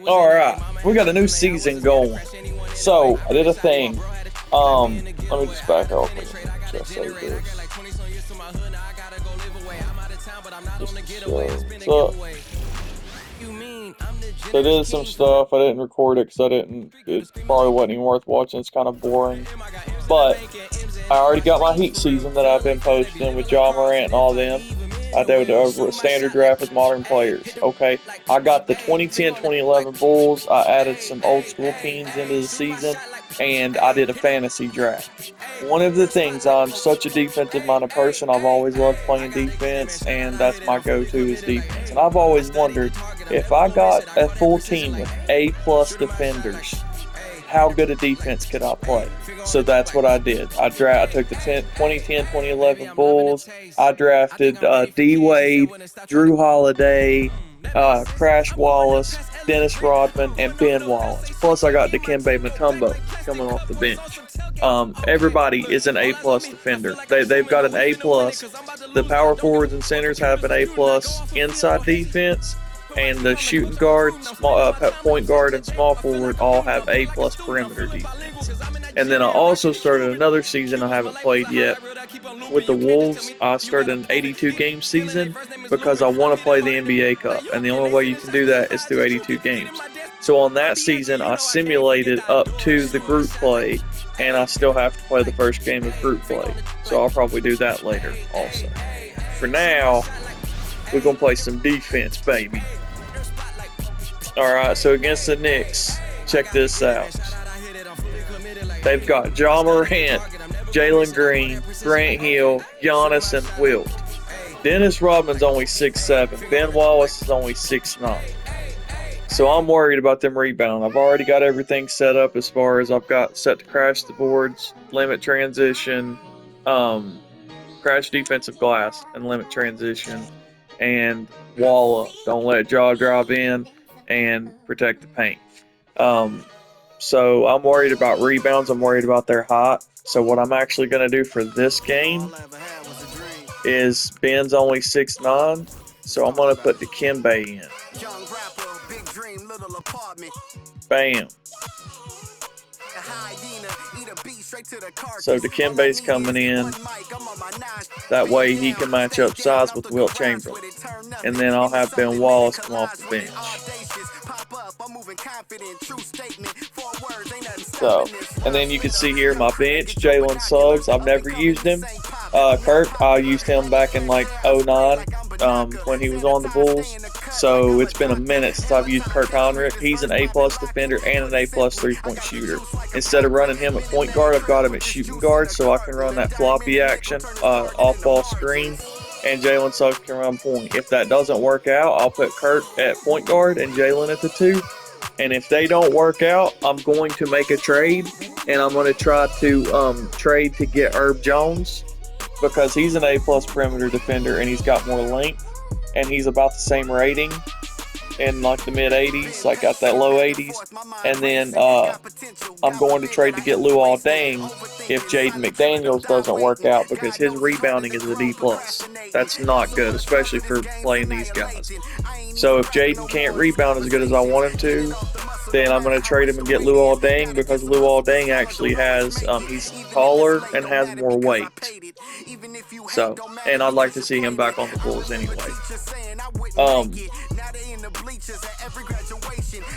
All right, we got a new season going. So I did a thing. Let me just back off. Just say this. Just to show what's up. So I did some stuff. I didn't record it because I didn't. It probably wasn't even worth watching. It's kind of boring. But I already got my Heat season that I've been posting with John Morant and all them. I did a standard draft with modern players. Okay, I got the 2010-2011 Bulls. I added some old school teams into the season, and I did a fantasy draft. One of the things, I'm such a defensive minded person. I've always loved playing defense, and that's my go-to is defense. And I've always wondered if I got a full team with A+ defenders, how good a defense could I play? So that's what I did. I took the 2010-2011 Bulls. I drafted D Wade, Drew Holiday, Crash Wallace, Dennis Rodman, and Ben Wallace. Plus, I got Dikembe Mutombo coming off the bench. Everybody is an A+ defender. They've got an A+. The power forwards and centers have an A+ inside defense. And the shooting guard, point guard, and small forward all have A+ perimeter defense. And then I also started another season I haven't played yet with the Wolves. I started an 82-game season because I want to play the NBA Cup, and the only way you can do that is through 82 games. So on that season, I simulated up to the group play, and I still have to play the first game of group play. So I'll probably do that later also. For now, we're going to play some defense, baby. Alright, so against the Knicks, check this out. They've got Ja Morant, Jalen Green, Grant Hill, Giannis, and Wilt. Dennis Rodman's only 6'7". Ben Wallace is only 6'9". So I'm worried about them rebounding. I've already got everything set up as far as I've got set to crash the boards, limit transition, crash defensive glass, and limit transition, and wall up. Don't let Ja drive in, and protect the paint. So I'm worried about rebounds. I'm worried about their height. So what I'm actually going to do for this game is Ben's only 6'9", so I'm going to put Dikembe in. Bam. So Dikembe's coming in. That way he can match up size with Wilt Chamberlain. And then I'll have Ben Wallace come off the bench. So, and then you can see here my bench, Jalen Suggs. I've never used him. Kirk, I used him back in like 09 when he was on the Bulls. So it's been a minute since I've used Kirk Heinrich. He's an A+ defender and an A+ three-point shooter. Instead of running him at point guard, I've got him at shooting guard so I can run that floppy action, off-ball screen, and Jalen Suggs can run point. If that doesn't work out, I'll put Kirk at point guard and Jalen at the 2. And if they don't work out, I'm going to make a trade, and I'm going to try to trade to get Herb Jones because he's an A+ perimeter defender and he's got more length, and he's about the same rating in like the mid 80s, like got that low 80s. And then I'm going to trade to get Luol Deng if Jaden McDaniels doesn't work out because his rebounding is a D+. That's not good, especially for playing these guys. So if Jaden can't rebound as good as I want him to, then I'm going to trade him and get Luol Deng because Luol Deng actually has, he's taller and has more weight. So, and I'd like to see him back on the Bulls anyway.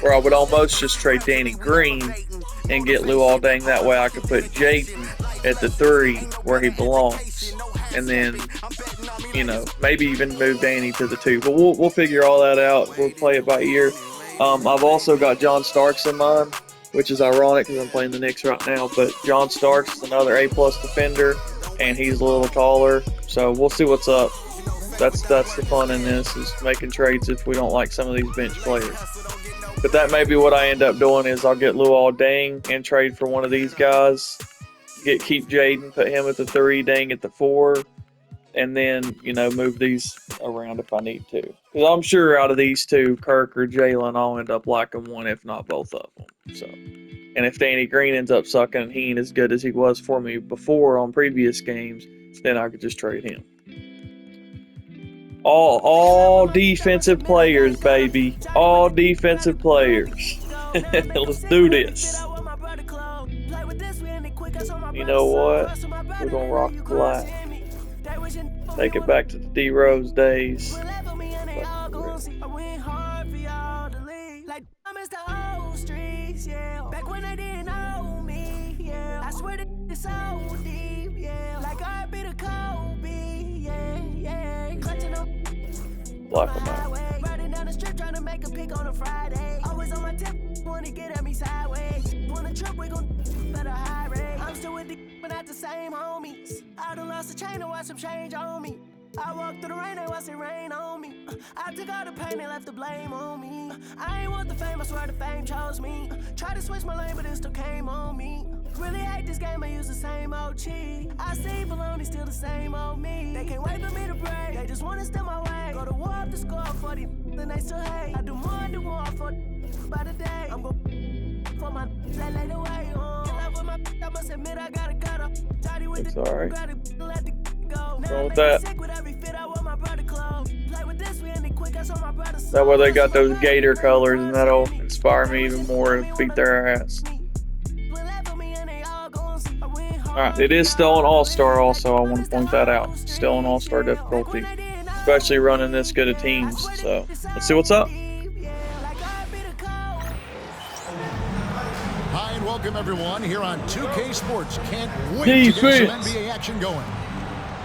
Or I would almost just trade Danny Green and get Luol Deng. That way I could put Jaden at the 3 where he belongs. And then, maybe even move Danny to the 2. But we'll figure all that out. We'll play it by ear. I've also got John Starks in mind, which is ironic because I'm playing the Knicks right now. But John Starks is another A+ defender, and he's a little taller. So we'll see what's up. That's the fun in this, is making trades if we don't like some of these bench players. But that may be what I end up doing is I'll get Luol Deng and trade for one of these guys. Keep Jaden, put him at the 3, Deng at the 4, and then, move these around if I need to. Because I'm sure out of these two, Kirk or Jalen, I'll end up liking one, if not both of them. So, and if Danny Green ends up sucking and he ain't as good as he was for me before on previous games, then I could just trade him. All defensive players, baby. All defensive players. Let's do this. You know what? We're gonna rock black. Take it back to the D Rose days. Back when they didn't know me, yeah. I swear that it's so deep, yeah. Like I be the Kobe, yeah. Clutching up. Block them out. Riding down the strip trying to make a pick on a Friday. Always on my tip, wanna get at me sideways. Wanna trip, we gon' better high rate. I'm still with the but not the same homies. I done lost the chain and watch some change on me. I walked through the rain, they watched it rain on me. I took all the pain, they left the blame on me. I ain't want the fame, I swear the fame chose me. Tried to switch my lane, but it still came on me. Really hate this game, I use the same old cheat. I see baloney, still the same old me. They can't wait for me to break, they just wanna steal my way. Go to war up the score for the then they still hate. I do more for by the day. I'm gon' for my that laid away on. In love with my I must admit I gotta cut up. Tidy with the alright. Let the go. Now with that. That way they got those gator colors and that'll inspire me even more to beat their ass. Alright, it is still an all-star also, I want to point that out. Still an all-star difficulty. Especially running this good of teams. So, let's see what's up. Hi and welcome everyone here on 2K Sports. Can't wait to get some NBA action going.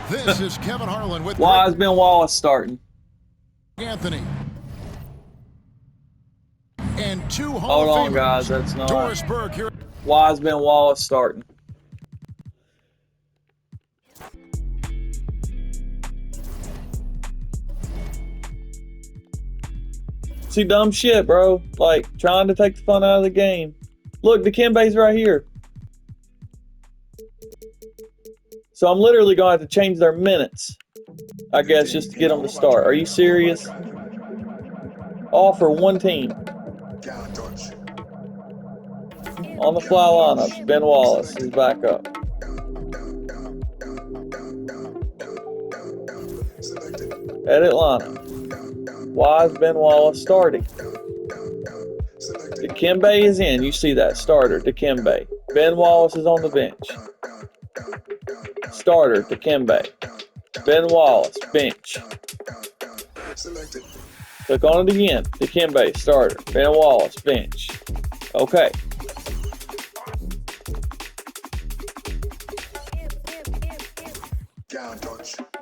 This is Kevin Harlan with Why has Ben Wallace starting? Anthony. And two Hall of Famers. Guys, that's not. Doris Burke here. Why has Ben Wallace starting? See, dumb shit, bro. Like, trying to take the fun out of the game. Look, Dikembe's right here. So I'm literally going to have to change their minutes, I guess, just to get them to start. Are you serious? All for one team. On the fly lineups, Ben Wallace is back up. Edit lineup. Why is Ben Wallace starting? Dikembe is in. You see that. Starter, Dikembe. Ben Wallace is on the bench. Starter, Dikembe. Ben Wallace, bench. Click on it again. Dikembe, starter. Ben Wallace, bench. Okay.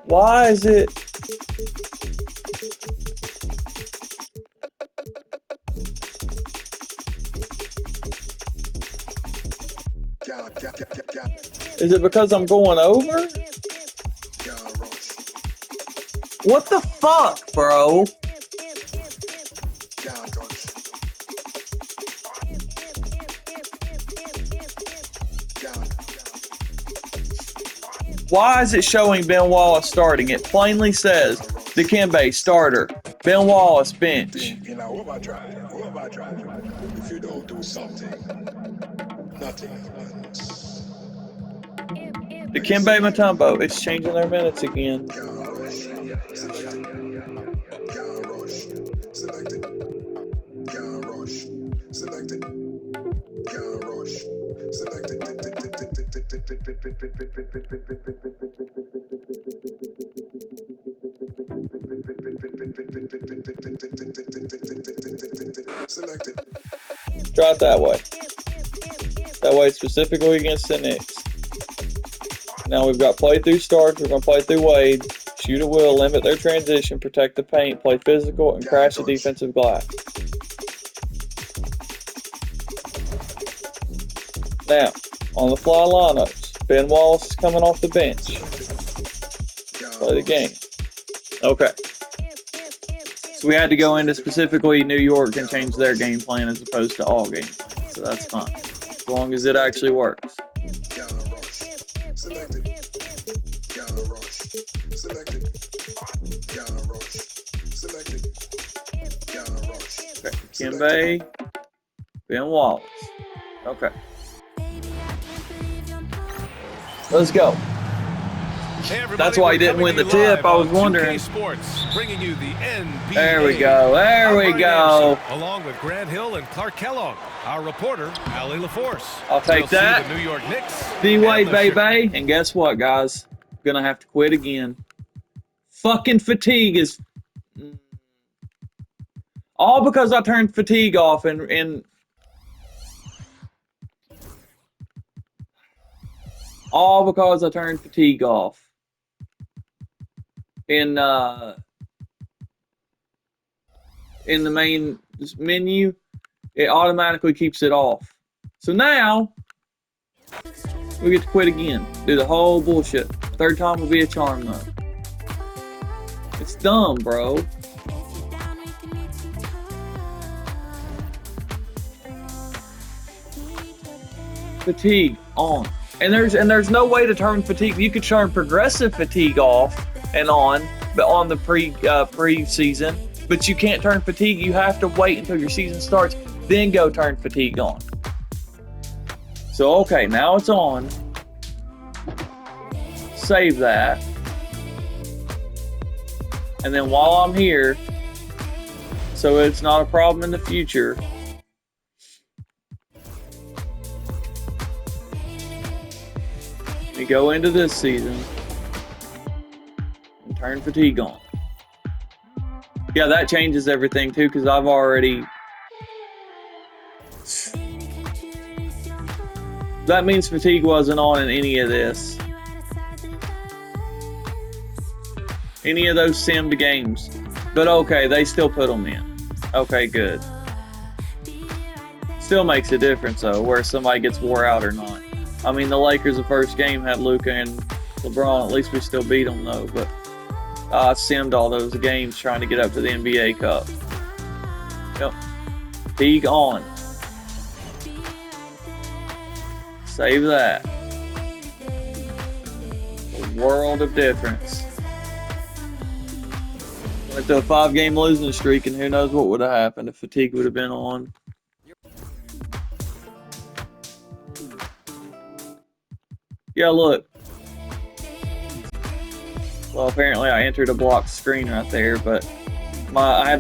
Why is it... Is it because I'm going over? What the fuck, bro? Why is it showing Ben Wallace starting? It plainly says Dikembe, starter. Ben Wallace, bench. You know, what about trying? What about trying? If you don't do something, nothing happens. Dikembe Mutombo, it's changing their minutes again. Try it that way. That way specifically against the Knicks. Now we've got play through starts. We're going to play through Wade. Shoot at will, limit their transition, protect the paint, play physical, and crash the defensive glass. Now, on the fly lineups, Ben Wallace is coming off the bench. Play the game. Okay. So we had to go into specifically New York and change their game plan as opposed to all game plans. So that's fine. As long as it actually works. Okay, Dikembe, Ben Wallace. Okay. Let's go. Hey everybody, That's why he didn't win the tip. I was wondering. Sports, bringing you the NBA. There we go. There we go. Along with Grant Hill and Clark Kellogg, our reporter, Allie LaForce. I'll take that. The New York Knicks. D-Wade, baby. And guess what, guys? Gonna have to quit again. Fucking fatigue is... all because I turned fatigue off and all because I turned fatigue off. In the main menu, it automatically keeps it off. So now we get to quit again. Do the whole bullshit. Third time will be a charm though. It's dumb, bro. Fatigue on. And there's no way to turn fatigue. You could turn progressive fatigue off and on, but on the pre-season. But you can't turn fatigue. You have to wait until your season starts, then go turn fatigue on. So okay, now it's on. Save that. And then while I'm here, so it's not a problem in the future, we go into this season and turn fatigue on. Yeah, that changes everything too, because I've already... that means fatigue wasn't on in any of this. Any of those simmed games. But okay, they still put them in. Okay, good. Still makes a difference though, where somebody gets wore out or not. I mean, the Lakers, the first game had Luka and LeBron. At least we still beat them though. But I simmed all those games trying to get up to the NBA Cup. Yep. Fatigue on. Save that. A world of difference. Went to a 5-game losing streak, and who knows what would have happened if fatigue would have been on. Yeah, look. Well, apparently I entered a blocked screen right there, but I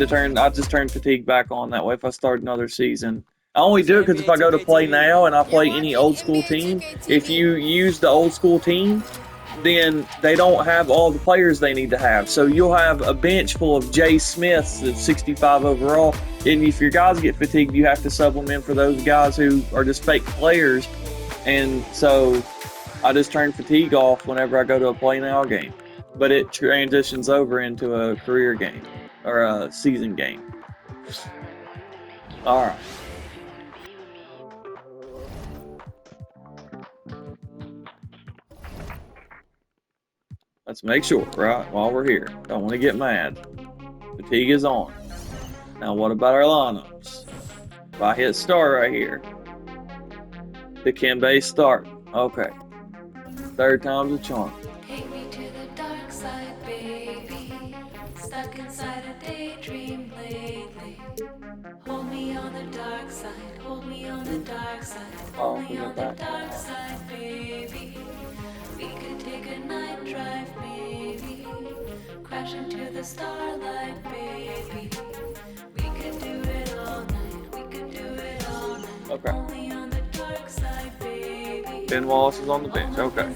just turned fatigue back on. That way if I start another season. I only do it because if I go to play now and I play any old school team, if you use the old school team, then they don't have all the players they need to have. So you'll have a bench full of Jay Smiths at 65 overall. And if your guys get fatigued, you have to supplement for those guys who are just fake players. And so I just turn fatigue off whenever I go to a play now game. But it transitions over into a career game or a season game. All right. Let's make sure, right, while we're here. Don't want to get mad. Fatigue is on. Now what about our lineups? If I hit start right here, Dikembe start. Okay. Third time's a charm. Take me to the dark side, baby. Stuck inside a daydream lately. Hold me on the dark side. Hold me on the dark side. Hold me on the dark side, baby. We could take a night drive, maybe. Crash into the starlight, baby. We could do it all night. We could do it all night. Okay. Only on the dark side, baby. Ben Wallace is on the bench. Okay.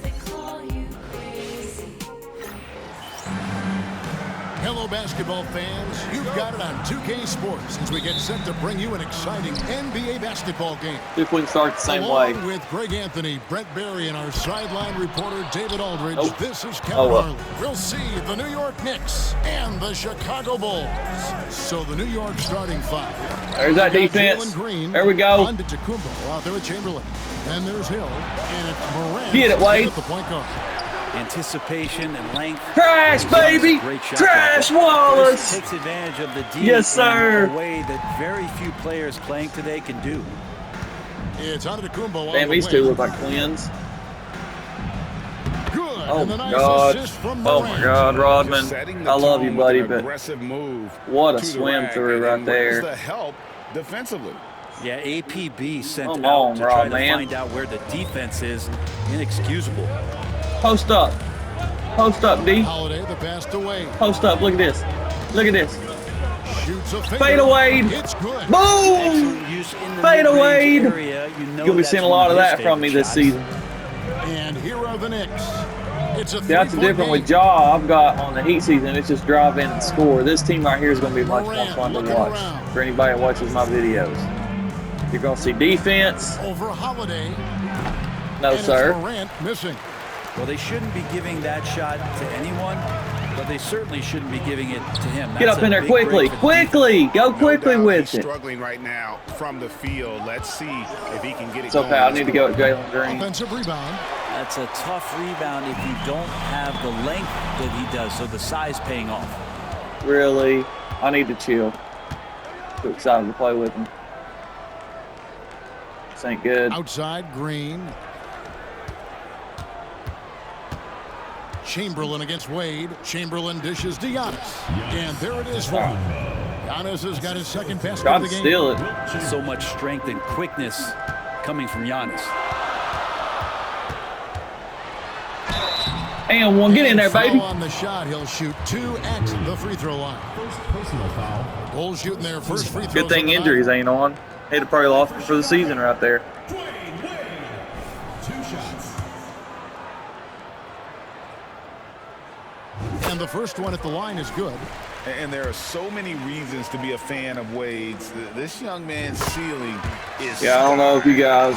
Hello, basketball fans. You've got it on 2K Sports as we get set to bring you an exciting NBA basketball game. If we can start the same Along way. with Greg Anthony, Brett Barry, and our sideline reporter David Aldridge, Nope. this is Kevin Oh, well. Harlan. We'll see the New York Knicks and the Chicago Bulls. So the New York starting five. There's that We got defense. Jalen Green, There we go. On to Tacumbo out there at Chamberlain. And there's Hill. And it's Morant Get it, Wade. at the point guard. Anticipation and length. Trash, baby! Great shot Trash blocker. Wallace! This takes advantage of the D Yes, sir. in a way that very few players playing today can do. It's on to Tacumbo. on Damn, the these wing. two look like twins. Good. Oh And the my nice God. assist from Oh my Morant. God, Rodman. Setting the I love you, tone buddy, with an but aggressive move what a to the swim rack, through right and where's there. the help defensively. Yeah, APB sent Come out on, to try Rod, to man. find out where the defense is. Inexcusable. Post up. Post up, D. Holiday, the pass to Wade. Post up. Look at this. Look at this. Shoots a Fade away. It's good. Boom! Use in the Fade away. mid-range area. You know You'll be that's seeing a one lot of his that from me favorite this shots. season. And here are the Knicks. It's a See, that's the difference with Ja. I've got on the Heat season. It's just drive in and score. This team right here is going to be much more fun to watch for anybody that watches my videos. You're going to see defense. Over Holiday. No, sir. Morant missing. Well, they shouldn't be giving that shot to anyone, but they certainly shouldn't be giving it to him. Get up in there quickly. Quickly. Go quickly with He's it. struggling right now from the field. Let's see if he can get it It's okay. I need to go with Jalen Green. Offensive rebound. That's a tough rebound if you don't have the length that he does, so the size paying off. Really? I need to chill. Too excited to play with him. This ain't good. Outside, Green. Chamberlain against Wade. Chamberlain dishes to Giannis. And there it is for him. Giannis has got his second basket Got of to the game. steal it. So much strength and quickness coming from Giannis. And one. Get in there, baby. Foul on the shot. He'll shoot 2 at the free throw line. Bulls shooting their first free throws. Good thing of the injuries ain't on. He'd have probably lost him for the season right there. And the first one at the line is good. And there are so many reasons to be a fan of Wade's. This young man's ceiling is. Yeah, I don't know if you guys,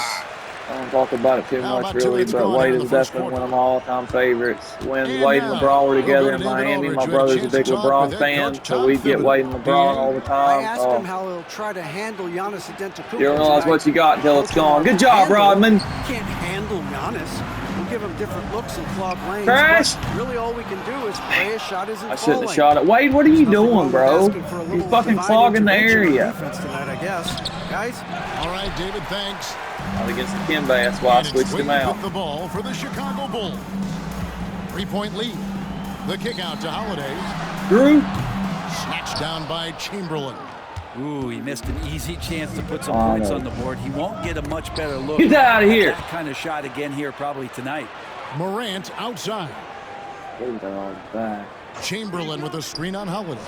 I don't talk about it too Now much about 2 really, minutes but gone Wade in is the first definitely one quarter. of my all-time favorites. When And Wade and now, LeBron were we'll together go in to David Miami, my Aldridge. brother's a Chance big to talk LeBron with fan, head coach so Tom we'd get Thibodeau. Wade and LeBron all the I time. asked Oh, him how he'll try to handle Giannis Antetokounmpo. you don't realize what you got until it's Coach gone. him Good job, handle. Rodman. Can't handle Giannis. We'll give him different looks and clog lanes. Crash. But really, all we can do is pray a shot isn't I shouldn't have falling. shot it. Wade, what are you There's nothing doing, wrong with bro? asking for a You little fucking divine clogging the intervention on area. defense tonight, I guess. Guys, All right, David, thanks. Not against the Kimba, that's why I And it's switched him Wade out. with the ball for the Chicago Bulls. 3-point lead. The kick out to Holiday. Drew? Snatched down by Chamberlain. Ooh, he missed an easy chance to put some Oh, points no. on the board. He won't get a much better look. Get out of at here. That kind of shot again here probably tonight. Morant outside. Look at that on his back. Chamberlain with a screen on Holiday.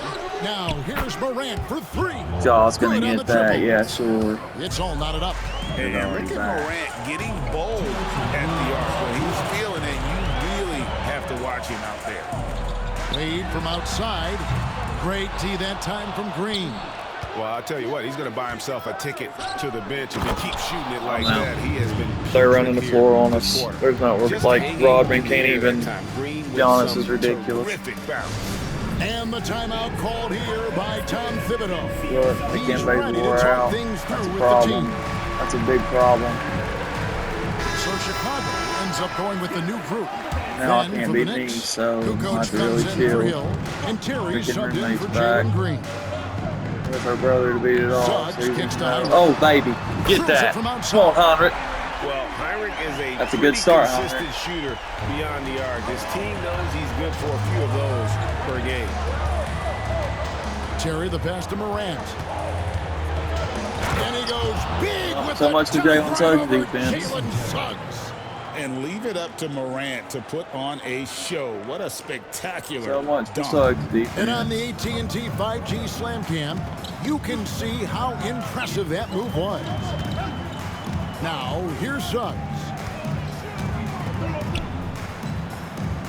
Now here's Morant for 3. Jaw's going Good to on get the that. triple. Yeah, sure. It's all knotted up. And look at Morant getting bold at the arc. When he's feeling it, you really have to watch him out there. Wade from outside. Great tee that time from Green. Well, I'll tell you what, he's going to buy himself a ticket to the bench if he keeps shooting it like Oh, no. that. He has been. They're running the here floor on this us. quarter. There's not Just like hanging Rodman in the can't air even. that time. Green with Giannis some is ridiculous. terrific bounce. And the timeout called here by Tom Thibodeau. Look, He's Kimba's ready to wore talk out. things through That's a with problem. the team. That's a big problem. So Chicago ends up going with the new group. Now I Then can't for beat the me, Knicks, so who I coach have to really comes in for chill. Hill, and Terry Freaking subbed in roommate's for back. Jalen Green. With her brother to beat it all. Suggs So you kicks can to know. Heinrich. Oh, baby. Get Drills it that. from Come outside. on, Heinrich. Well, Heinrich is a That's a good pretty start, consistent shooter beyond the arc. This team knows he's good for a few of those per game. Terry the pass to Morant. And he goes big with So the much to turn Jalen right Suggs' over defense. Jalen Suggs. And leave it up to Morant to put on a show. What a spectacular So much for dunk. Suggs And on defense. the AT&T 5G Slam Cam, you can see how impressive that move was. Now, here's Suggs.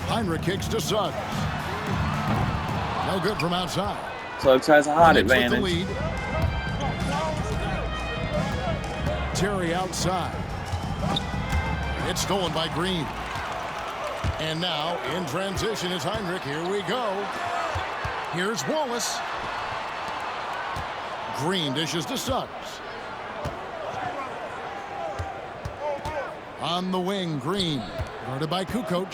Heinrich kicks to Suggs. No good from outside. Suggs has a height Knicks with the advantage. lead. Terry outside. It's stolen by Green. And now, in transition is Heinrich. Here we go. Here's Wallace. Green dishes to Suggs. On the wing, Green. Guarded by Kukoc.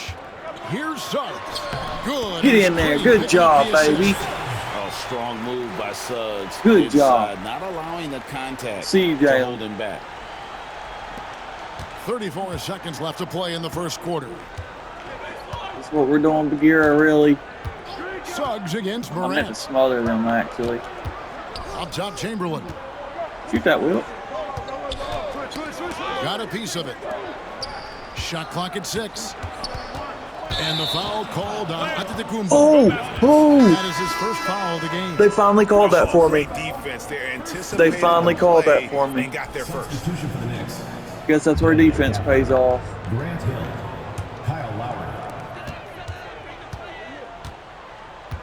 Here's Suggs. Good. Get in there. Green Good picking job, up the assist. baby. Oh, strong move by Suggs. Good Inside, job. not allowing the contact See you, to Jalen. hold him back. 34 seconds left to play in the first quarter. That's what we're doing, Bagheera, really. Suggs against I meant to Morant. smother them, actually. Up top, Chamberlain. Shoot that, Will. Got a piece of it. Shot clock at 6. And the foul called on Antetokounmpo. Oh! That is his first foul of the game. They finally called that for me. Defense, They finally called that for me. and got there first. Substitution for the Knicks. Guess that's where defense pays off. Grant Hill. Kyle Lowry.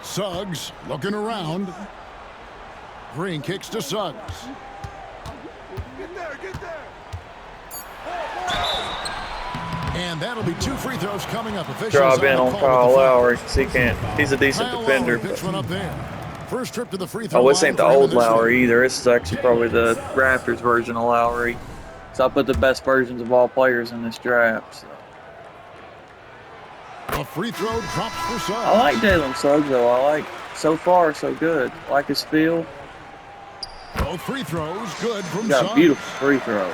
Suggs looking around. Green kicks to Suggs. And that'll be 2 free throws coming up. Officials Drive in on the call Kyle with the foul. Lowry. He can't. He's a decent Kyle defender. Lowry picks But, one up there. First trip to the free throw oh, this line ain't the for him in old this one. Lowry either. This is actually probably the Raptors version of Lowry. So I put the best versions of all players in this draft. So. A free throw drops for Suggs. I like Jalen Suggs though. I like so far so good. I like his feel. Both free throws good from He's got Suggs. a beautiful free throw.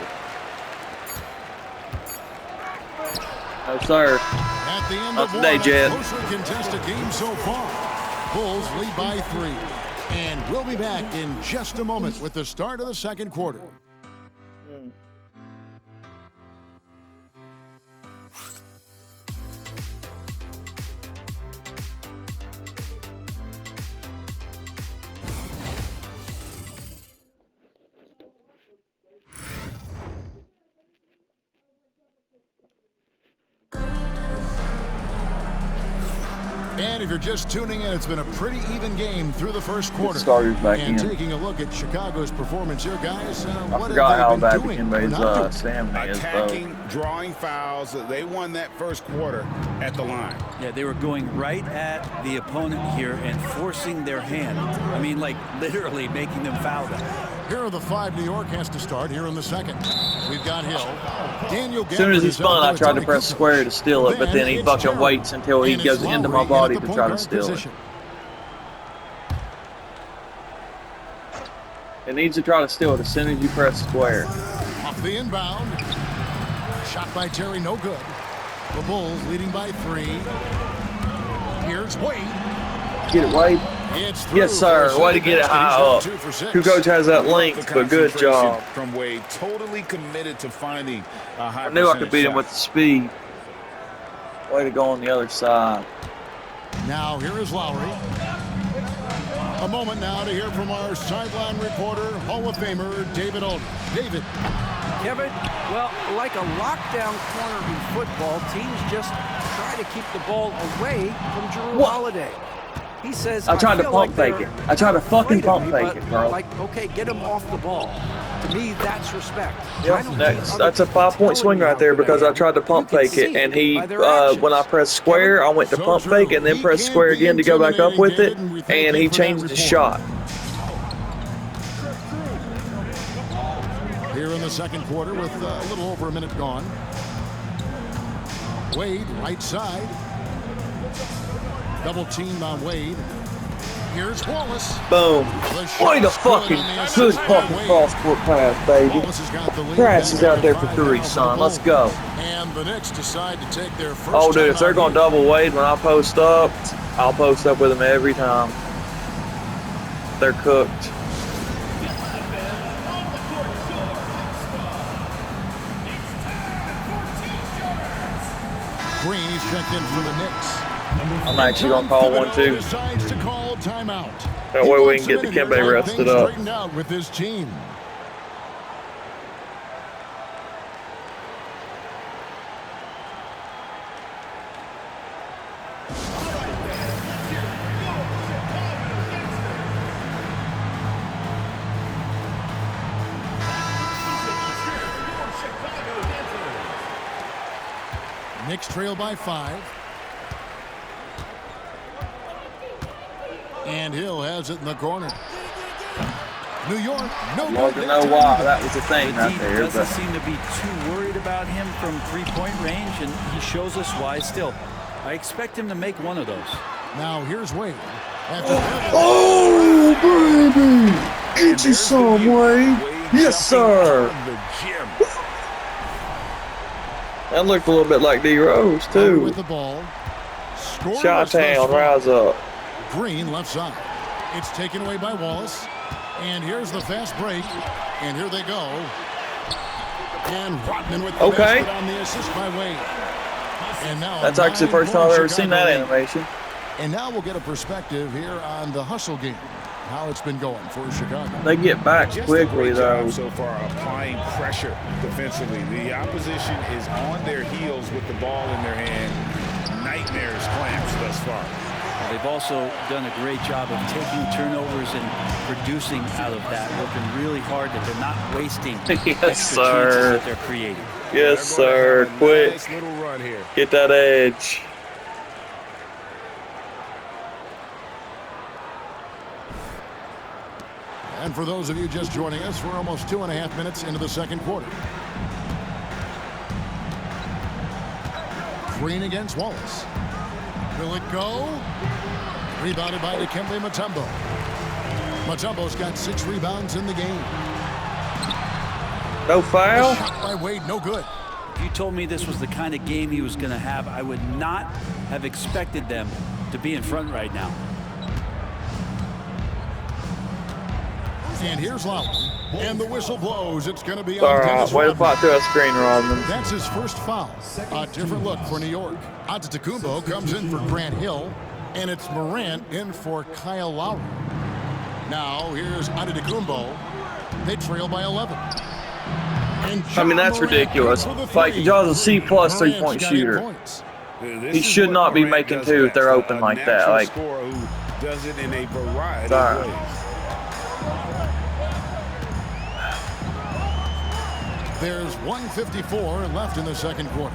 No sir. At the end Not of today, one, Jed. a closer contested game so far. Bulls lead by 3. And we'll be back in just a moment with the start of the second quarter. And if you're just tuning in, it's been a pretty even game through the first quarter. Starters back and in. taking a look at Chicago's performance here, guys. I What forgot how have they bad been doing or Dikembe's not doing? stamina is though. Attacking, drawing fouls. They won that first quarter at the line. Yeah, they were going right at the opponent here and forcing their hand. I mean, like literally making them foul them. Here are the 5 New York has to start here in the second. We've got Hill. Daniel As soon as he spun, I tried to press square to steal it, but then he fucking waits until he goes into my body to try to steal it. It needs to try to steal it as soon as you press square. Off the inbound. Shot by Terry, no good. The Bulls leading by 3. Here's Wade. Get it, Wade. It's through Yes, sir. for Way to get it high up. 2 for 6. Kukoc has that length, but good job. From Wade, totally committed to finding a high I knew I could percentage beat him shot. with the speed. Way to go on the other side. Now here is Lowry. A moment now to hear from our sideline reporter, Hall of Famer David Aldridge. David. Kevin, well, like a lockdown corner in football, teams just try to keep the ball away from Drew Holiday. He says, I tried to feel pump like fake it. they're I tried to fucking afraid of pump me, fake but, it, bro. Like, okay, get him off the ball. To me, that's respect. I Yep, don't that's think a other people 5-point swing telling me right there how good because I am. tried to pump You can fake it, see and he, by their actions. when I pressed square, I went to So pump true. fake and then He pressed can't square be again to go back up with it, intimidating, David, and we thank and you he for that changed his report. shot. Here in the second quarter with a little over a minute gone. Wade, right side. Double teamed on Wade. Here's Wallace. Boom. Way to fucking good fucking cross-court pass, baby. Wallace has got the lead. Pratt is out there for 3, son. Let's go. And the Knicks decide to take their first Oh, dude, if they're timeout going to double Wade when I post up, I'll post up with him every time. They're cooked. Green is checked in for the Knicks. I'm actually going to call one, too. Decides to call timeout. That way we can get the Kembe rested up. Straightened out with his team. Knicks trail by 5. And Hill has it in the corner. New York, no Hard good. to know why that was a thing The right team there, doesn't but seem to be too worried about him from three-point range, and he shows us why still. I expect him to make one of those. Now here's Wade. oh, baby, get you some, Wade. Yes, sir. That looked a little bit like D Rose too. With the ball. Chi-Town, rise up. Green left side. It's taken away by Wallace. And here's the fast break. And here they go. And Rodman with the basket on the assist by Wade. And now That's actually the first time I've ever seen that animation. And now we'll get a perspective here on the hustle game, how it's been going for Chicago. They get back Just a quickly, great though. job so far applying pressure defensively. The opposition is on their heels with the ball in their hand. Nightmares clamps thus far. Well, they've also done a great job of taking turnovers and producing out of that, working really hard that they're not wasting Yes, extra sir. chances that they're creating. Yes, sir. Quick. Nice little run here. Get that edge. And for those of you just joining us, we're almost 2.5 minutes into the second quarter. Green against Wallace. Will it go? Rebounded by Dikembe Mutombo. Mutombo's got 6 rebounds in the game. No foul? The shot by Wade, no good. If you told me this was the kind of game he was going to have, I would not have expected them to be in front right now. And here's Lowry. And the whistle blows. It's going to be All on right, Dennis way to Rodman. fight through a screen, Rodman. That's his first foul. A different look for New York. Antetokounmpo comes in for Grant Hill, and it's Morant in for Kyle Lowry. Now here's Antetokounmpo. They trail by 11. And I mean, that's Morant ridiculous. for the Like, three. Jaw's a C+ Morant's 3-point got 8 shooter. points. He should not be making 2 if they're open like that. Like, Scorer who does it in a variety Sorry. of ways. There's 1:54 left in the second quarter.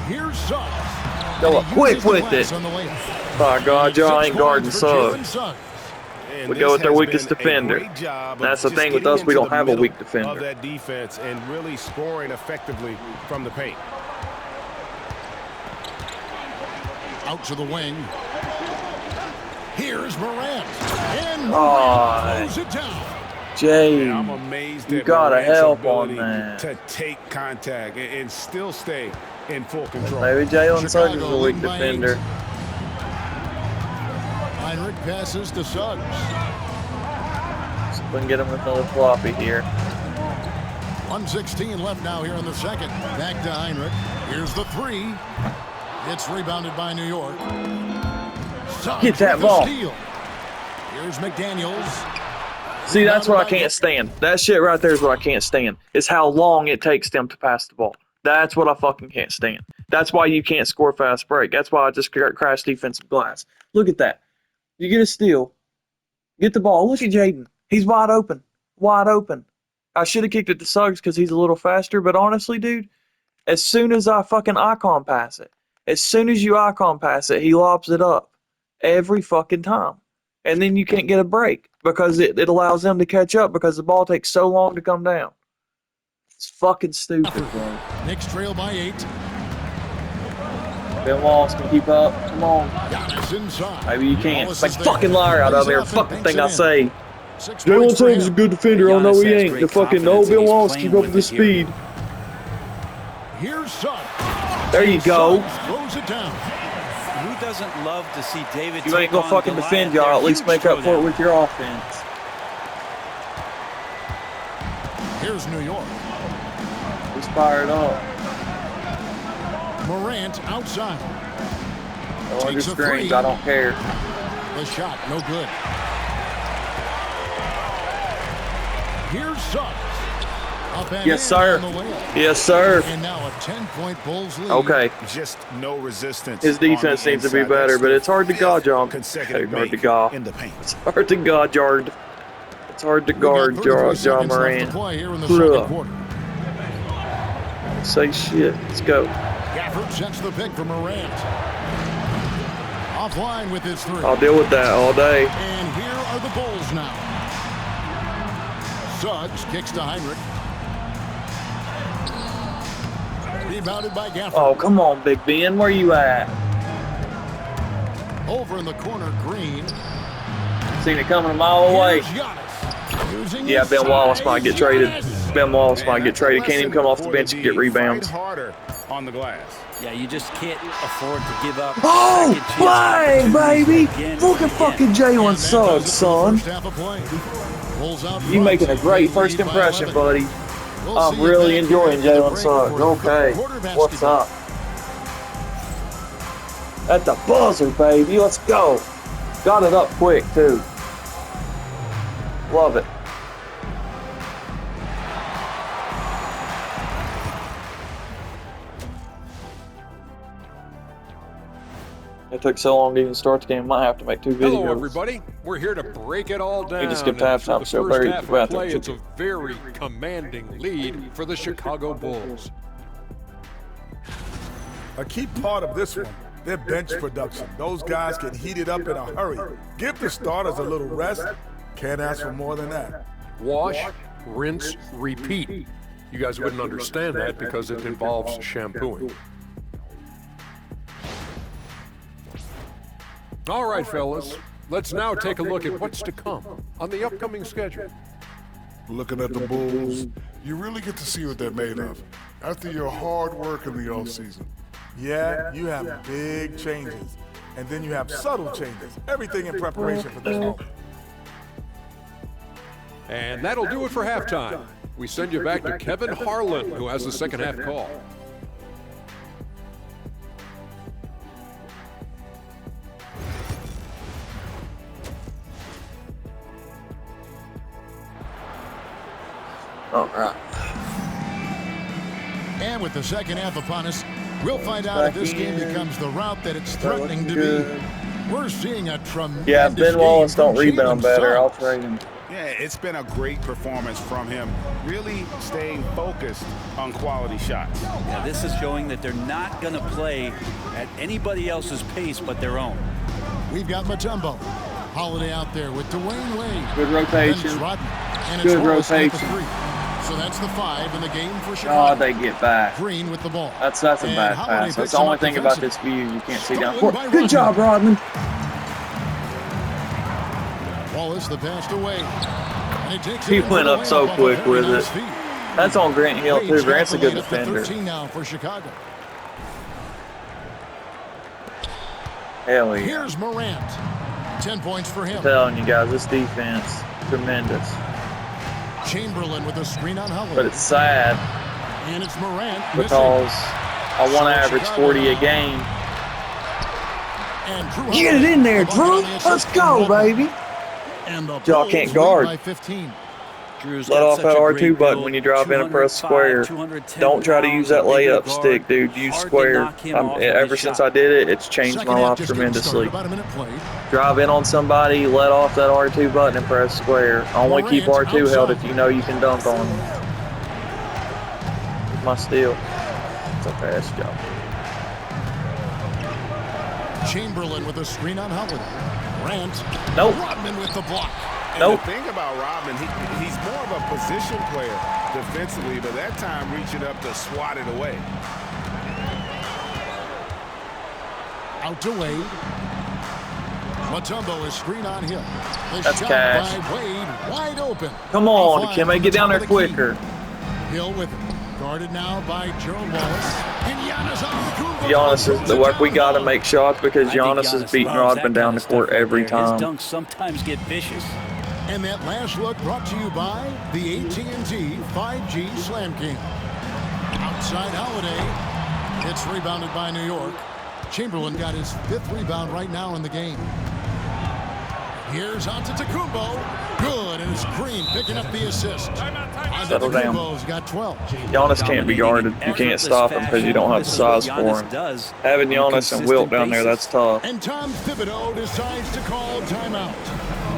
Here's Suggs. go And he quick uses the with glass it. on the layup. My God, Jaw ain't guarding Jalen Suggs. And We this go with their has weakest been a defender. great job of That's the just thing with getting us, we into don't the have a middle weak defender. of that defense and really scoring effectively from the paint. Out to the wing. Here's Morant. And Oh, Morant throws it down. Jay, I'm amazed you at gotta Morant's help on ability that. to take contact and still stay in full control. Maybe Jalen Suggs is a Chicago weak leading by defender. 8. Heinrich passes to Suggs. We can get him with another floppy here. 1:16 left now here in the second. Back to Heinrich. Here's the 3. It's rebounded by New York. Suggs Get that with the ball. steal. Here's McDaniels. See, that's what I can't stand. That shit right there is what I can't stand. Is how long it takes them to pass the ball. That's what I fucking can't stand. That's why you can't score fast break. That's why I just crash defensive glass. Look at that. You get a steal. Get the ball. Look at Jaden. He's wide open. Wide open. I should have kicked it to Suggs because he's a little faster, but honestly, dude, as soon as I fucking icon pass it, as soon as you icon pass it, he lobs it up. Every fucking time. And then you can't get a break because it allows them to catch up because the ball takes so long to come down. It's fucking stupid, bro. Knicks trail by 8. Ben Wallace can keep up. Come on. Giannis inside. Maybe you can't. Wallace Make is a there. fucking liar out of Lays there. it up and Fucking banks thing it I in. say. 6 Jalen points for Suggs is a him. good defender. Oh, no, Giannis he has ain't. great The fucking confidence no. and Ben he's Wallace playing keep up with with the it here. speed. Here's Suggs. There you go. Suggs throws it down. Who doesn't love to see David You ain't take gonna on fucking Goliath defend there? y'all. At least Huge make up for it throwdown. with your offense. Here's New York. He's fired up. Morant outside. Or Takes just a three. screens. I don't care. The shot, no good. Here's Suggs. Up and Yes, in sir. on the layup. Yes, sir. And now a 10-point Bulls lead. Okay. Just no resistance. His defense on the needs to be inside. better, That's but the it's hard to guard, John. consecutive Hard to make guard. in the paint. It's hard to guard, Yard. It's hard to We've got guard, 33 John seconds left to Moran. play here in the Bruh. second quarter. Say shit. Let's go. Gafford sets the pick for Morant. Offline with his 3. I'll deal with that all day. And here are the Bulls now. Suggs kicks to Heinrich. Rebounded by Gafford. Oh, come on, Big Ben. Where you at? Over in the corner, Green. Seen it coming a mile away. Here's Giannis. Using Yeah, his Ben Wallace might get size. traded. Giannis. Ben Wallace Man, might get that's a traded. Can't even lesson come off the for bench and D. get rebounds. Fight harder on the glass. Yeah, you just can't afford to give up. Oh, second chance bang, opportunities baby! again Look and at again. fucking Jalen And that Suggs, does it for the son. first half of play. Bulls out You front. making a great Lead first by impression, 11. buddy. We'll I'm see you really back here enjoying after the Jalen break Suggs. for Okay. quarter What's basketball. up? At the buzzer, baby. Let's go. Got it up quick, too. Love it. It took so long to even start the game. Might have to make 2 videos. Hello, everybody. We're here to break it all down. You just skipped And through halftime, the so first Barry half to the of bathroom. play, it's a very commanding lead for the Chicago Bulls. A key part of this one, their bench production. Those guys can heat it up in a hurry. Give the starters a little rest. Can't ask for more than that. Wash, rinse, repeat. You guys wouldn't understand that because it involves shampooing. All right, fellas. Let's now take a look at what's to come on the upcoming schedule. Looking at the Bulls, you really get to see what they're made of after your hard work in the offseason. Yeah, you have big changes. And then you have subtle changes. Everything in preparation for this moment. And that'll do it for halftime. We send you back to Kevin Harlan, who has the second half call. All right. And with the second half upon us, we'll find out if this game becomes the route that it's threatening to be. We're seeing a tremendous Yeah, Ben Wallace don't game from rebound Jalen better. I'll Suggs. trade him. Yeah, it's been a great performance from him, really staying focused on quality shots. Yeah, this is showing that they're not going to play at anybody else's pace but their own. We've got Mutombo. Holiday out there with Dwayne Wade. Good rotation. Dennis Rodman. And it's Good Wallace at the rotation. 3. So that's the 5 in the game for Chicago. Oh, they get back. Green with the ball. That's a And bad Holiday pass. picks That's the him only up thing about this defensively. view. You can't see down Stolen court. by Good job, Rodman. Wallace the pass away. And he takes He it went up so off a quick very with nice it. feed. That's on Grant Hill, too. Wade's got Grant's a the good lead up to defender. 13 now for Chicago. Hell yeah. Here's Morant. 10 points for him. I'm telling you guys, this defense, tremendous. Chamberlain with a screen on Holiday. But it's sad And it's Morant because I want to average 40 a game. And Drew Get it in there, Holiday Drew. on the assist Let's from go, Rodman. baby. And the Y'all Bulls can't lead guard. by 15. Drew's Let got off such that a R2 great button build, when you drop in and press 205, square. 210 Don't try to use that pounds, a bigger layup guard. stick, dude. Use Hard to square. knock him off of Ever his since shot. I did it, it's changed Second my half life just getting tremendously. started. About a minute played. Drive in on somebody, let off that R2 button and press square. Only keep Morant R2 held outside. if you know you can dunk on them. Here's my steal. It's a fast job. Chamberlain with a screen on Holiday. Morant. Nope. Rodman with the block. And Nope. the thing about Rodman, he's more of a position player defensively, but that time reaching up to swat it away. Out to Wade. Mutombo is screen on Hill. The That's shot cash. by Wade, wide open. Come A on, five can I from get the down top there of the key. quicker? Hill with it. Guarded now by Gerald Wallace. And Giannis Antetokounmpo. Giannis is we got to make shots because I think Giannis is beating loves Rodman that down kind the of stuff court right every there. time. His dunks sometimes get vicious. And that last look brought to you by the AT&T 5G Slam King. Outside Holiday. It's rebounded by New York. Chamberlain got his 5th rebound right now in the game. Here's Antetokounmpo. Good, and it's Green picking up the assist. Settle down. Antetokounmpo's got 12. Giannis can't be guarded. You can't stop him because you don't have the size for him. Having Giannis and Wilt down there, that's tough. And Tom Thibodeau decides to call timeout.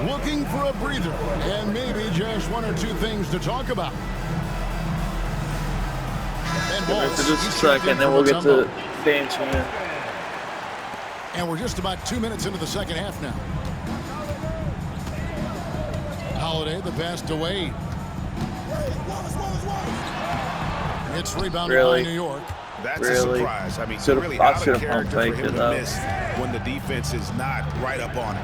Looking for a breather and maybe just one or two things to talk about. And Give it Wallace, for just a he's checked second, in then for we'll get to Mutombo. benching in. And we're just about 2 minutes into the second half now. Holiday, the pass to Wade. It's rebounded Really? by New York. That's Really? a surprise. I mean, Should've- really I out of should've character for pumped him it to up. miss when the defense is not right up on it.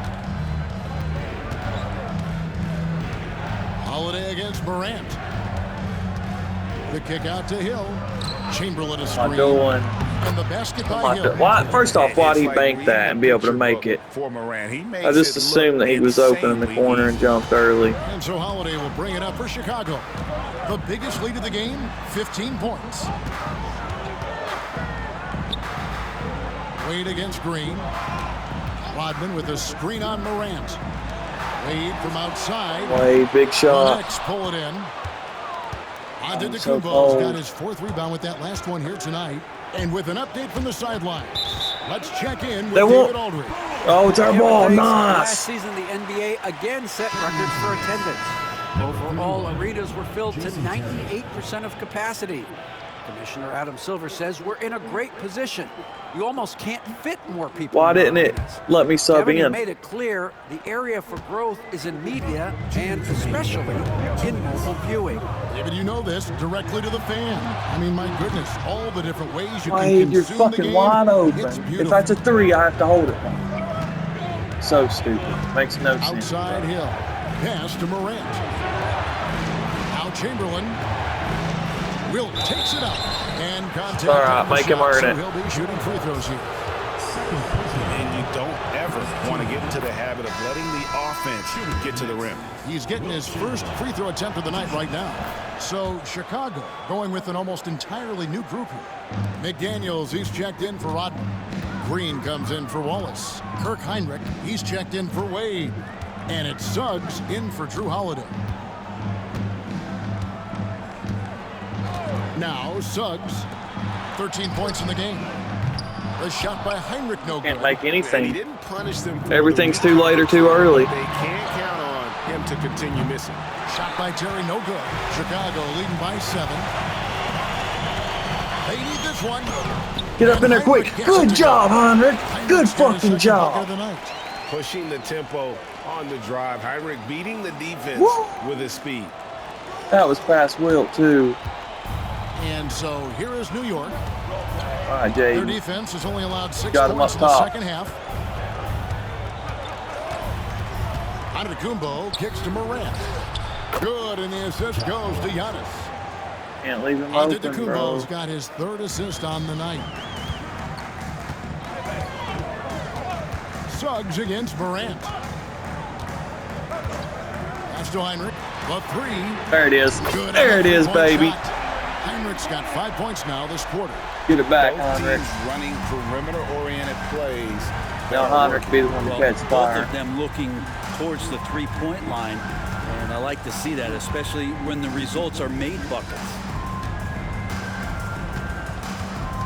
Holiday against Morant. The kick out to Hill. Chamberlain is Am I screen. doing? And the basket by Why, him. first off, why did he It's like bank reading that a and be able to picture make book it? for Morant. He makes I just it assumed look that he was open in the insanely corner and easy. jumped early. And so Holiday will bring it up for Chicago. The biggest lead of the game, 15 points. Wade against Green. Rodman with a screen on Morant. Wade from outside. Wade, big The shot. Knicks pull it in. Antetokounmpo's so cold. got his 4th rebound with that last one here tonight. And with an update from the sidelines, let's check in with David Aldridge. Oh, it's our ball. Last Nice. season, the NBA again set records for attendance. Overall, arenas were filled to 98% of capacity. Commissioner Adam Silver says we're in a great position. You almost can't fit more people. Why in our didn't it arenas. let me sub Kevin, you in? made it clear the area for growth is in media and especially in mobile viewing. David, you know this directly to the fan. I mean, my goodness, all the different ways you can Wade, you're consume the fucking game. wide open. It's If beautiful. that's a 3, I have to hold it. So stupid. Makes no sense. Outside Hill. Pass to Morant. Now Chamberlain. Will takes it up. And contact. All right, on the make him shot, earn so it. he'll be shooting free throws here. And you don't ever want to get into the habit of letting the offense get to the rim. He's getting his first free throw attempt of the night right now. So Chicago going with an almost entirely new group here. McDaniels, he's checked in for Rodman. Green comes in for Wallace. Kirk Heinrich, he's checked in for Wade. And it's Suggs in for Drew Holiday. Now Suggs, 13 points in the game. The shot by Heinrich, no good. Can't make And he anything. didn't punish them for Everything's the too late or too early. They can't count on him to continue missing. Shot by Terry, no good. Chicago leading by 7. They need this one. Get up in there quick. Good job, Heinrich. Good fucking job. Pushing the tempo on the drive. Heinrich beating the defense Woo. with his speed. That was past Wilt, too. And so here is New York. All right, Their Jaden. defense has only allowed 6 Got him points up in the top. second half. Antetokounmpo kicks to Morant. Good, and the assist goes to Giannis. Can't leave him open, bro. Antetokounmpo's got his 3rd assist on the night. Suggs against Morant. Pass to Heinrich. The 3. There it is. Good. There it is, baby. Shot. Heinrich's got 5 points now this quarter. Get it back, Both Heinrich. teams running perimeter-oriented plays. Now Heinrich be the one to Well, catch both fire. of them looking towards the three-point line, and I like to see that, especially when the results are made buckets.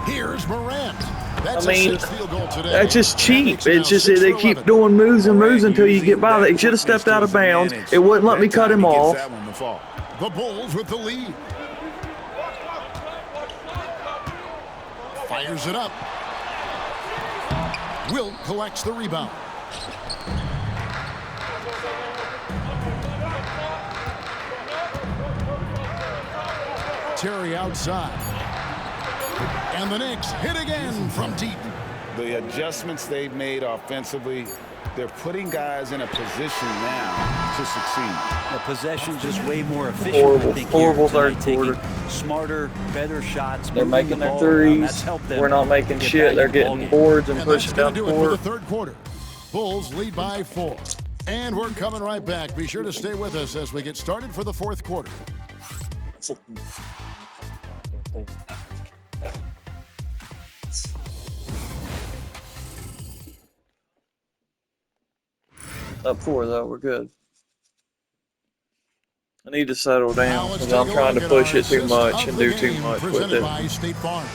Here's Morant. That's I mean, a 6th field goal today. that's just cheap. That makes it It's just now 6 they for keep 11. doing moves and moves until you Using get by. that They should have stepped out of quickness to his bounds. advantage. It wouldn't let That me cut time him he gets off. that one to fall. The Bulls with the lead. Fires it up. Wilt collects the rebound. Terry outside. And the Knicks hit again from deep. The adjustments they've made offensively, they're putting guys in a position now to succeed. The possession's just way more efficient. Horrible, I think, horrible here tonight, third taking quarter. Smarter, better shots. They're moving making the their ball around. That's threes. helped them We're not making get shit. back They're in the getting ballgame. boards and And that's pushing going down to the do it for the court. 3rd quarter. Bulls lead by 4. And we're coming right back. Be sure to stay with us as we get started for the 4th quarter. Up 4, though. We're good. I need to settle Now down let's because take I'm a trying look to at push our it too assist much of and the do too game, much with presented it. by State Farm.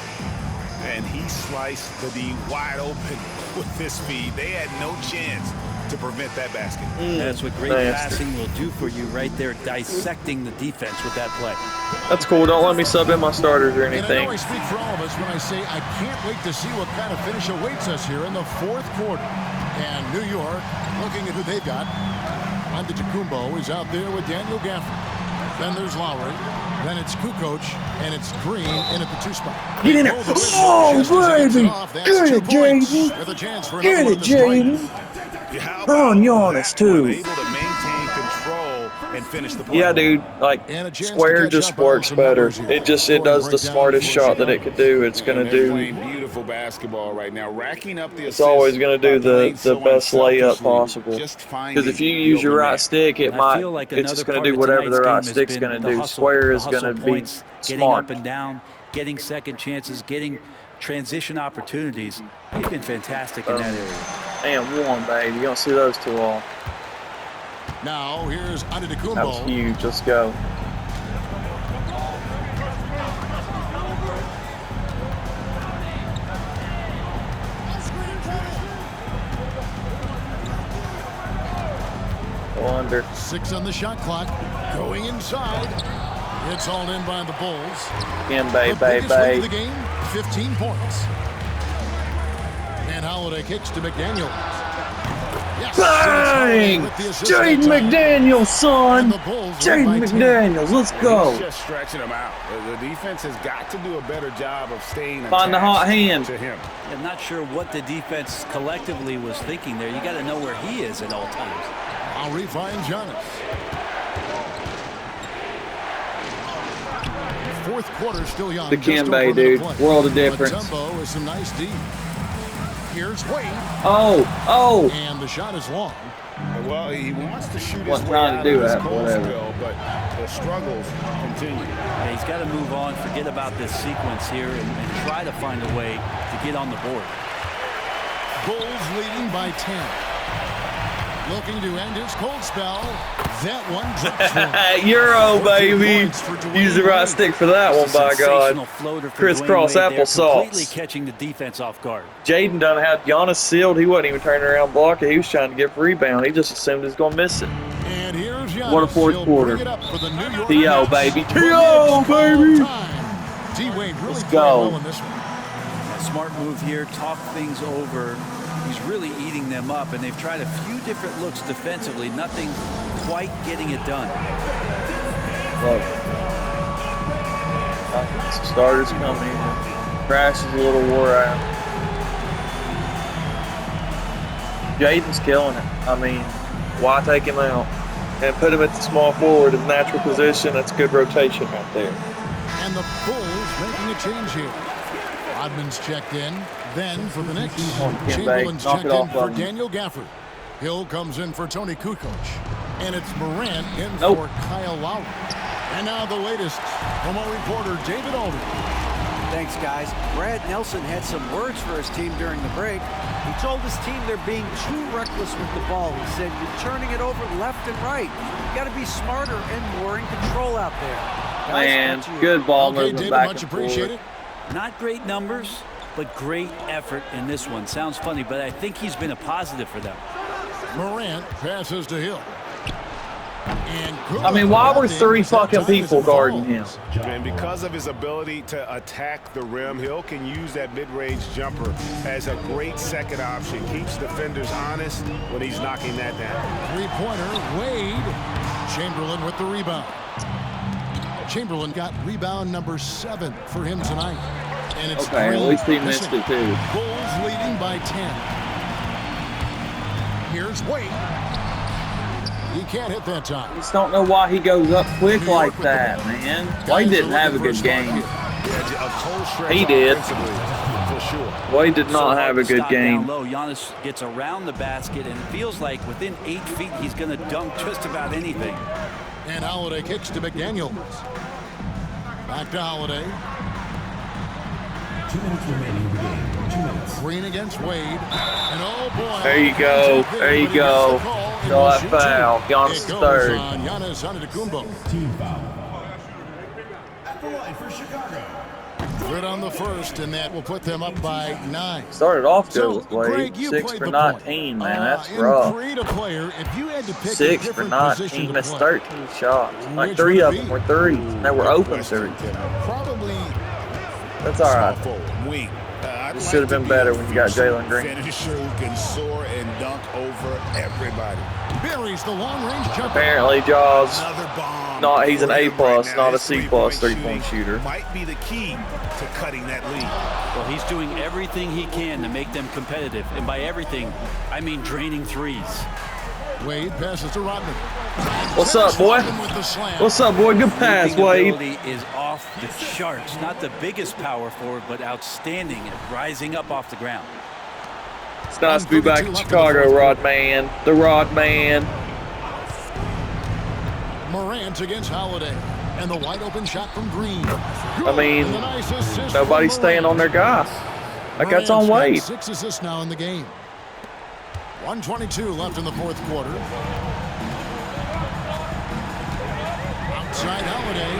And he sliced the D wide open with this speed. They had no chance to prevent that basket. That's what great Nasty. passing will do for you right there, dissecting the defense with that play. That's cool. Don't let me sub in my starters or And I anything. know I speak for all of us when I say I can't wait to see what kind of finish awaits us here in the 4th quarter. And New York, looking at who they've got. Antetokounmpo is out there with Daniel Gafford. Then there's Lowry. Then it's Kukoc, and it's Green in at the 2 spot. Get in there. Oh, baby. Get it, Jaden. Get it, Jaden. Run Giannis, too. Able to maintain control and and finish the play. Yeah, dude. Like square just works better. It does the smartest shot that it could do. It's gonna They're do. playing beautiful basketball right now, racking up the It's assists always gonna do by playing the so best layup unselfishly, possible. just finding Because if you the use your open right man. stick, I feel like it's just another gonna part do of whatever the tonight's right game has stick's been gonna the do. hustle, Square the is hustle gonna be points, getting smart. up and down, getting second chances, getting transition opportunities. He's been fantastic in that area. And one, baby. You don't see those too long. Now here's Antetokounmpo. That was huge. Let's go. Go under. 6 on the shot clock. Going inside. It's all in by the Bulls. Again, The biggest lead of the game, 15 points. And Holiday kicks to McDaniel. Yes, Bang! Jaden McDaniels, son! Jaden McDaniels, let's go! He's just stretching them out. The defense has got to do a better job of staying Find the hot attached hand. to him. I'm not sure what the defense collectively was thinking there. You got to know where he is at all times. I'll find Giannis. Fourth quarter still young. The Kembe, dude. World of difference. Tempo is some nice D. Here's Wade. Oh! And the shot is long. Well, he wants to shoot his Wasn't way trying out to do of his that, cold whatever. spell, but the struggles continue. Yeah, he's got to move on, forget about this sequence here, and try to find a way to get on the board. Bulls leading by 10. Looking to end his cold spell. That one drops one. Euro, baby. Use the right stick for that one, by God. Crisscross applesauce. Completely catching the defense off guard. Jaden done had Giannis sealed. He wasn't even turning around blocking. He was trying to get the rebound. He just assumed he was going to miss it. And here's Giannis. What a fourth He'll quarter. bring it up for the New York T.O., Knicks. baby. T.O., baby. D-Wade really Let's playing go. well in this one. A smart move here, talk things over. He's really eating them up, and they've tried a few different looks defensively. Nothing quite getting it done. Look. Starters coming. Crash is a little wore out. Jaden's killing it. I mean, why take him out? And put him at the small forward in natural position. That's good rotation right there. And the Bulls making a change here. Rodman's checked in. Then for the Knicks, Chamberlain's checked in for Daniel Gafford. Hill comes in for Tony Kukoc. And it's Morant in for Kyle Lowry. And now the latest from our reporter, David Aldridge. Thanks, guys. Brad Nelson had some words for his team during the break. He told his team they're being too reckless with the ball. He said, you're turning it over left and right. You got to be smarter and more in control out there. Guys, Man, good ball movement David, back much and appreciated. forth. Not great numbers, but great effort in this one. Sounds funny, but I think he's been a positive for them. Morant passes to Hill. I mean, why were 3 fucking people guarding him? And because of his ability to attack the rim, Hill can use that mid-range jumper as a great second option. Keeps defenders honest when he's knocking that down. Three-pointer, Wade. Chamberlain with the rebound. Chamberlain got rebound number 7 for him tonight. And it's Okay, at least he missed it too. Bulls leading by 10. Here's Wade. He can't hit that time. I just don't know why he goes up quick like that, man. Wade didn't have a good game. He did. Wade did not have a good game. Down low. Giannis gets around the basket, and it feels like within 8 feet he's going to dunk just about anything. And Holiday kicks to McDaniels. Back to Holiday. 2 minutes remaining in the game. 2 minutes. Green against Wade. And oh boy. There you go. There you go. Saw that foul. Giannis third. On Giannis Antetokounmpo. Team foul. At the line for Chicago. Good on the first, and that will put them up by 9. Started off good with Greg, Wade. you 6 played for the 19, man. That's in rough. create a player, if you had to pick 6 a for different 19. position That's to play, 13 shots. Like which 3 would of it them be? were threes. They were open threes. Probably. That's all right. Wing. It should have been better when you got Jalen Green. Finisher who can soar and dunk over everybody. Buries the long-range jumper. Apparently, Jaws. Another bomb. No, he's an A plus, Right now, not a his C plus three-point 3-point shooter. Might be the key to cutting that lead. Well, he's doing everything he can to make them competitive. And by everything, I mean draining threes. Wade passes to Rodman. What's up, boy? What's up, boy? Good pass, Wade. Ability is off the charts. Not the biggest power forward, but outstanding at rising up off the ground. It's nice to be back in Chicago, Rodman. The Rodman. Morant against Holiday. And the wide open shot from Green. I mean, nobody's staying on their guy. Like, that's on Wade. 6 assists now in the game. 1:22 left in the fourth quarter. Outside Holiday.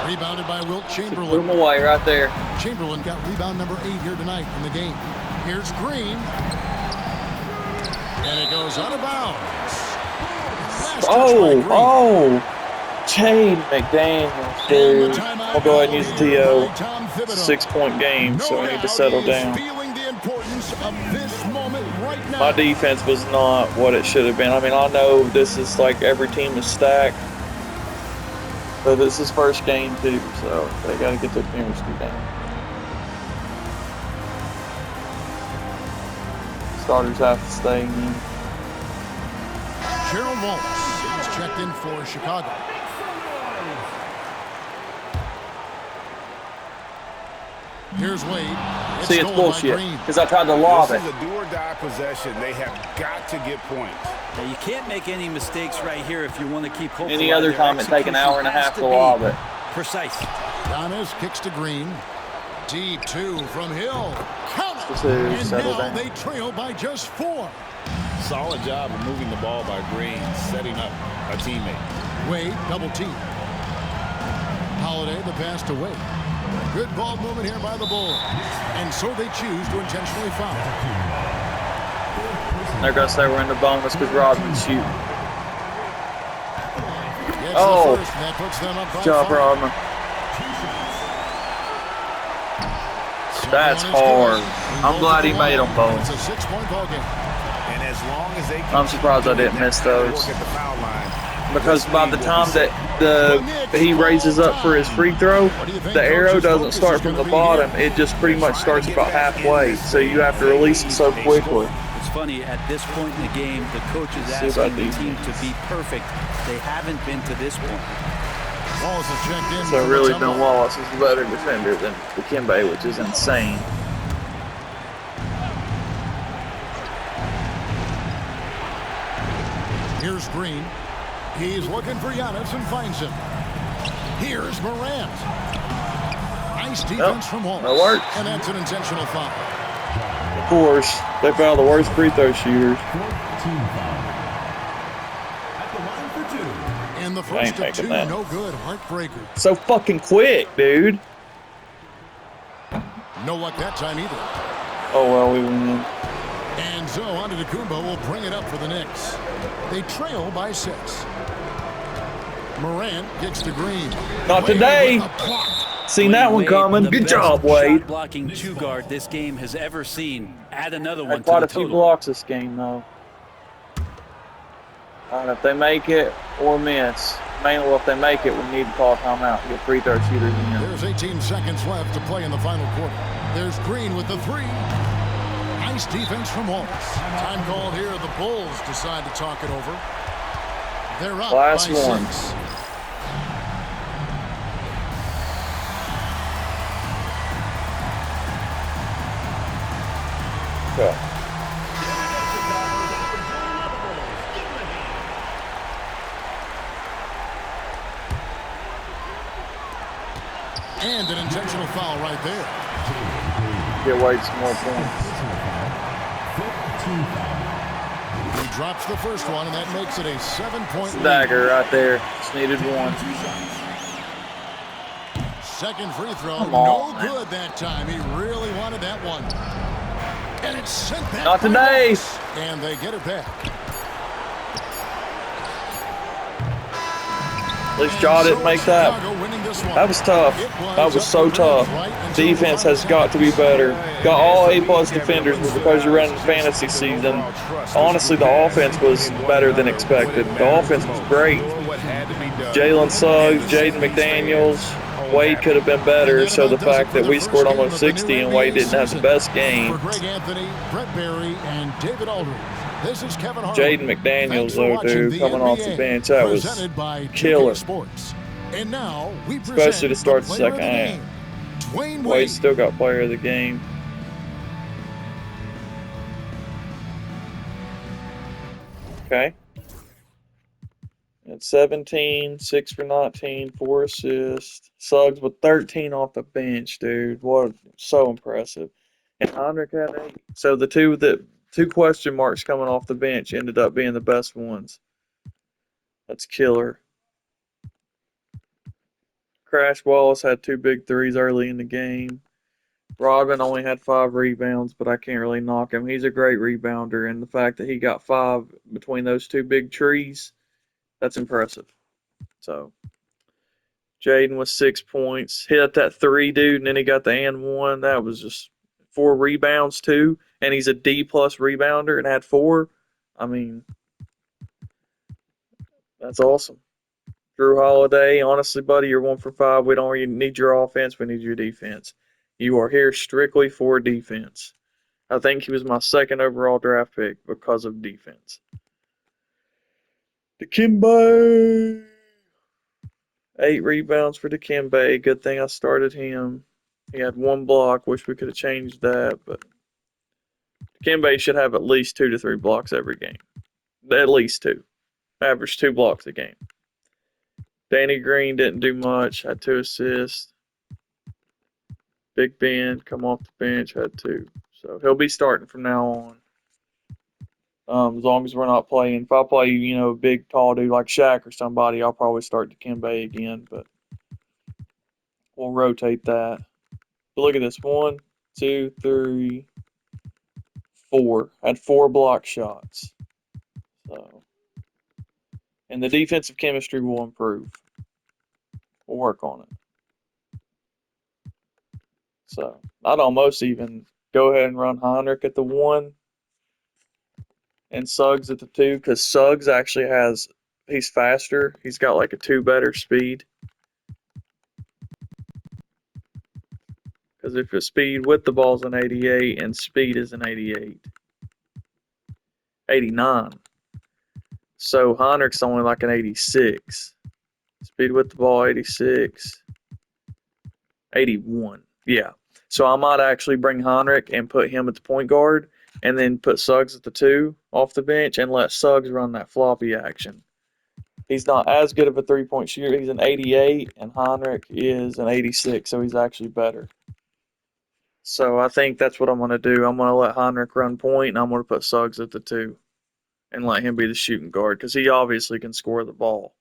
Rebounded by Wilt Chamberlain. Put him away right there. Chamberlain got rebound number 8 here tonight in the game. Here's Green. And it goes out of bounds. Oh. Shane McDaniels, dude. I'll go ahead and use the TO. 6-point game, so I need to settle down. My defense was not what it should have been. I mean, I know this is like every team is stacked, but this is first game too, so they got to get their chemistry down. Starters have to stay in. Gerald Wallace is checked in for Chicago. Here's Wade. See, it's bullshit, because I tried to lob it. This is a do-or-die possession. They have got to get points. Now, you can't make any mistakes right here if you want to keep hopeful. Any other time it'd take an hour and a half to lob it. Precise. Giannis kicks to Green. Deep 2 from Hill. Count it. And now they trail by just 4. Solid job of moving the ball by Green, setting up a teammate. Wade double team. Holiday the pass to Wade. Good ball movement here by the Bulls. And so they choose to intentionally foul. They're going to say we're in the bonus because Rodman's shooting. Oh, good job, Rodman. That's hard. I'm glad he made them both. It's a 6-point ball game. And as long as they I'm surprised I didn't miss those. Because by the time that he raises up for his free throw, the arrow doesn't start from the bottom. It just pretty much starts about halfway. So you have to release it so quickly. It's funny, at this point in the game, the coach is asking the team to be perfect. They haven't been to this point. Wallace is checked in. So really, Ben Wallace is a better defender than Dikembe, which is insane. Here's Green. He's looking for Giannis and finds him. Here's Morant. Nice defense from Wallace. That works. And that's an intentional foul. Of course, they found the worst free throw shooters. And the first of 2, no good. Heartbreaker. So fucking quick, dude. No luck that time either. Oh, well, we win. And so Antetokounmpo will bring it up for the Knicks. They trail by 6. Morant gets to Green. Not today. Seen that one coming. Good job, Wade. Blocking 2-guard this game has ever seen. Add another one Had to quite the a few total. blocks this game, though. I don't know if they make it or miss. Mainly, if they make it, we need to call a timeout to get free throw shooters in. There's 18 seconds left to play in the final quarter. There's Green with the 3. Nice defense from Wallace. Time called here. The Bulls decide to talk it over. They're up Last by one. 6. Okay. And an intentional foul right there. Get Wade some more points. He drops the first one, and that makes it a 7-point lead. Dagger right there. Just needed one. Second free throw, Come on, no good that time. He really wanted that one. And it's sent back. Not today. And they get it back. At least Ja didn't make that. That was tough. That was so tough. Defense has got to be better. Got all A+ defenders, but because you're running fantasy season, honestly, the offense was better than expected. The offense was great. Jalen Suggs, Jaden McDaniels, Wade could have been better. So the fact that we scored almost 60 and Wade didn't have the best game. For Greg Anthony, Brett Berry, and David Aldridge. This is Kevin Harlan. Jaden McDaniels, Thanks for though, watching dude, the coming off the NBA, bench, that was presented by killer. 2K Sports. And now we present Especially to start the player of second the half. game, Dwayne Wade Wade. still got player of the game. Okay. At 17, 6 for 19, 4 assists. Suggs with 13 off the bench, dude. What? So impressive. And Heinrich had 8. So the two question marks coming off the bench ended up being the best ones. That's killer. Crash Wallace had 2 big threes early in the game. Rodman only had 5 rebounds, but I can't really knock him. He's a great rebounder, and the fact that he got 5 between those 2 big trees, that's impressive. So Jaden was 6 points. Hit that 3, dude, and then he got the and 1. That was just 4 rebounds, too. And he's a D-plus rebounder and had 4. I mean, that's awesome. Drew Holiday, honestly, buddy, you're 1 for 5. We don't really need your offense. We need your defense. You are here strictly for defense. I think he was my 2nd overall draft pick because of defense. Dikembe. 8 rebounds for Dikembe. Good thing I started him. He had 1 block. Wish we could have changed that, but Dikembe should have at least 2 to 3 blocks every game. At least 2. Average 2 blocks a game. Danny Green didn't do much. Had 2 assists. Big Ben, come off the bench, had 2. So he'll be starting from now on. As long as we're not playing. If I play, a big, tall dude like Shaq or somebody, I'll probably start Dikembe again, but we'll rotate that. But look at this. 1, 2, 3, 4. Had 4 block shots. So, and the defensive chemistry will improve. We'll work on it. So, I'd almost even go ahead and run Heinrich at the 1 and Suggs at the 2, because Suggs actually he's faster. He's got like a 2 better speed. Because if your speed with the ball is an 88 and speed is an 88. 89. So Heinrich's only like an 86. Speed with the ball, 86. 81. Yeah. So I might actually bring Heinrich and put him at the point guard and then put Suggs at the 2 off the bench and let Suggs run that floppy action. He's not as good of a three-point shooter. He's an 88 and Heinrich is an 86, so he's actually better. So I think that's what I'm going to do. I'm going to let Heinrich run point, and I'm going to put Suggs at the 2 and let him be the shooting guard because he obviously can score the ball.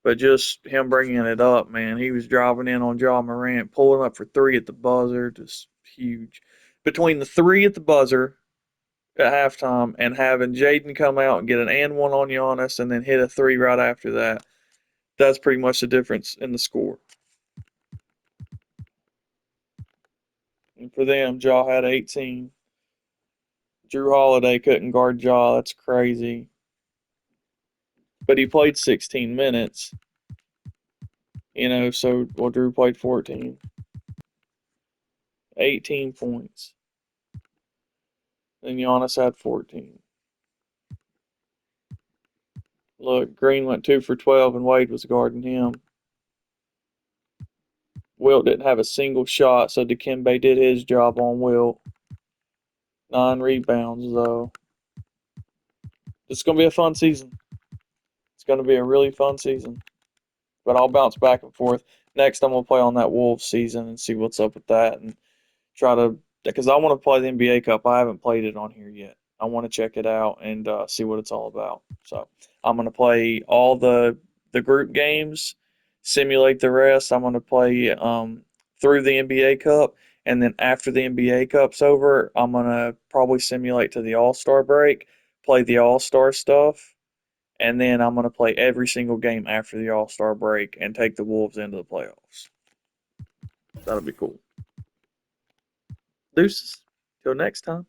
But just him bringing it up, man, he was driving in on Ja Morant, pulling up for 3 at the buzzer, just huge. Between the 3 at the buzzer at halftime and having Jaden come out and get an and 1 on Giannis and then hit a 3 right after that, that's pretty much the difference in the score. And for them, Ja had 18. Drew Holiday couldn't guard Ja. That's crazy. But he played 16 minutes. So Drew played 14. 18 points. And Giannis had 14. Look, Green went 2 for 12 and Wade was guarding him. Wilt didn't have a single shot, so Dikembe did his job on Wilt. 9 rebounds, though. It's going to be a fun season. It's going to be a really fun season. But I'll bounce back and forth. Next, I'm going to play on that Wolves season and see what's up with that and try to, because I want to play the NBA Cup. I haven't played it on here yet. I want to check it out and see what it's all about. So I'm going to play all the group games, simulate the rest. I'm going to play through the NBA Cup, and then after the NBA Cup's over, I'm going to probably simulate to the All-Star break, play the All-Star stuff, and then I'm going to play every single game after the All-Star break and take the Wolves into the playoffs. That'll be cool. Deuces. Till next time.